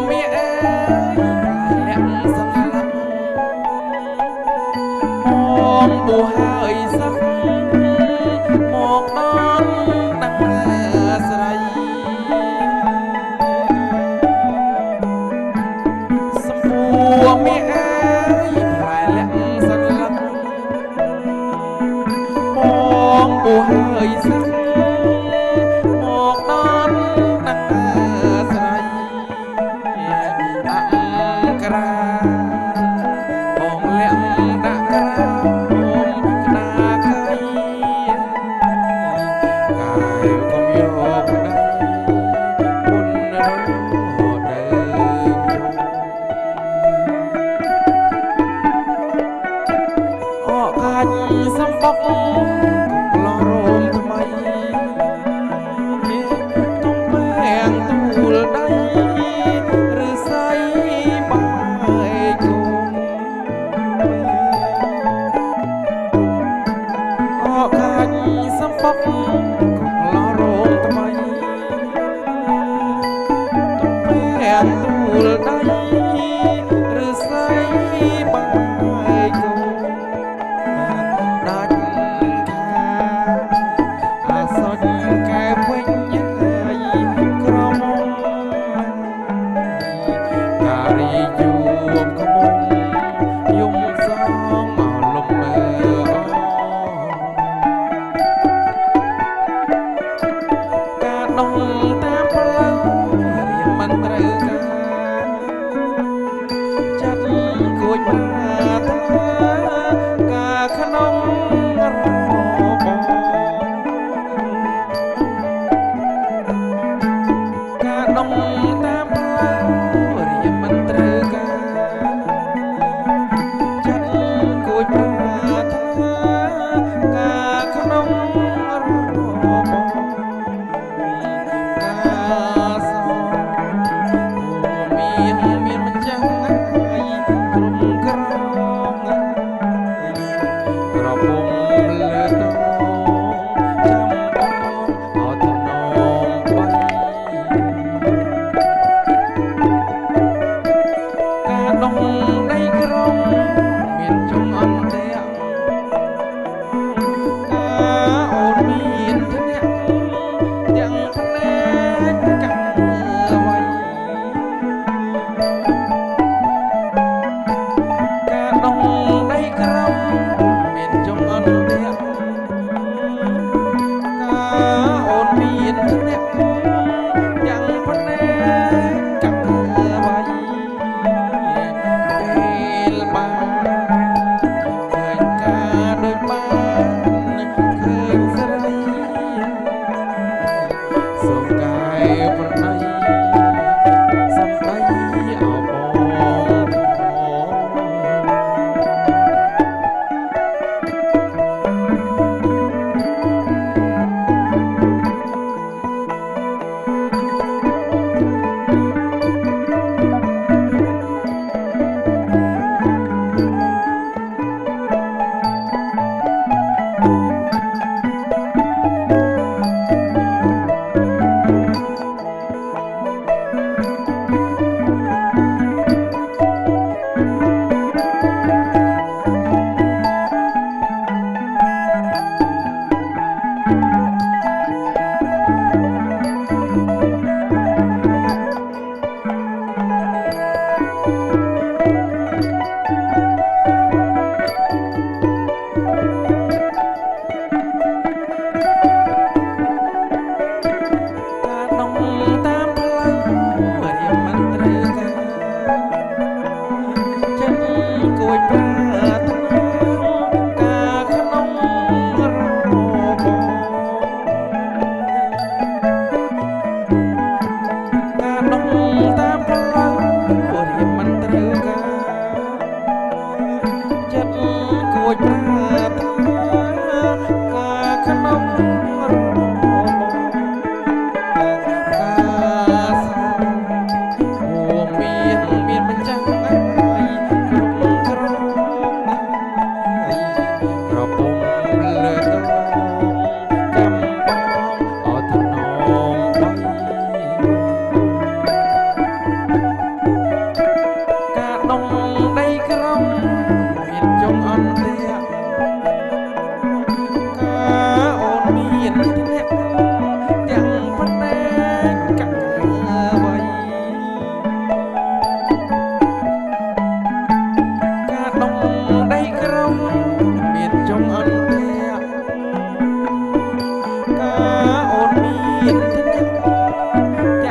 មាអើយលាក់សន្លឹកមកបួហើយសឹកមកដល់ដឹងស្រីសំពួរមាអើយផ្លែលាក់សន្លឹកមកបួហើយសឹកមកដល់ដឹងស្រីដាក់ក្រាបងលាក់ដាក់ក្រាក្តាកៃកាយកុំយកដៃមុនរត់ដើអកាច់សំបុកឡោះរោមថ្មីទុំបែងទូលដៃឬស្អីបាយគុំអកាច់សំបុកឡោះរោមថ្មីទុំបែងទូលដៃឬស្អីបាយគុំដាច់អាសុចកែវិញហើយក្រមុំការីជួបក្មុំយំសងមកលំមើការដងតាមផ្លូវរៀនមិនត្រូវការចាត់គួចប្រាថ្នាការក្នុងរបបការដងតាមផ្លូវរៀនមិនត្រូវការចាត់គួចប្រាថ្នាការក្នុងរបបការសងមានម្ចាស់ហើយគ្រប់ក្រងក្រពុំលើតងចាំបងអត់ថ្នមបីការដងដីក្រុងមានចងអន្តៈការអូនមានធ្នាក់ទាំងភ្នែកកាក់អ្វីការដងដីក្រុងមានចងអន្តៈការអូនមានធ្នាក់ទាំងភ្នែកកាក់អ្វីពេលបានឃើញការដូចបានឃើញស្រីសូមកាយប្រ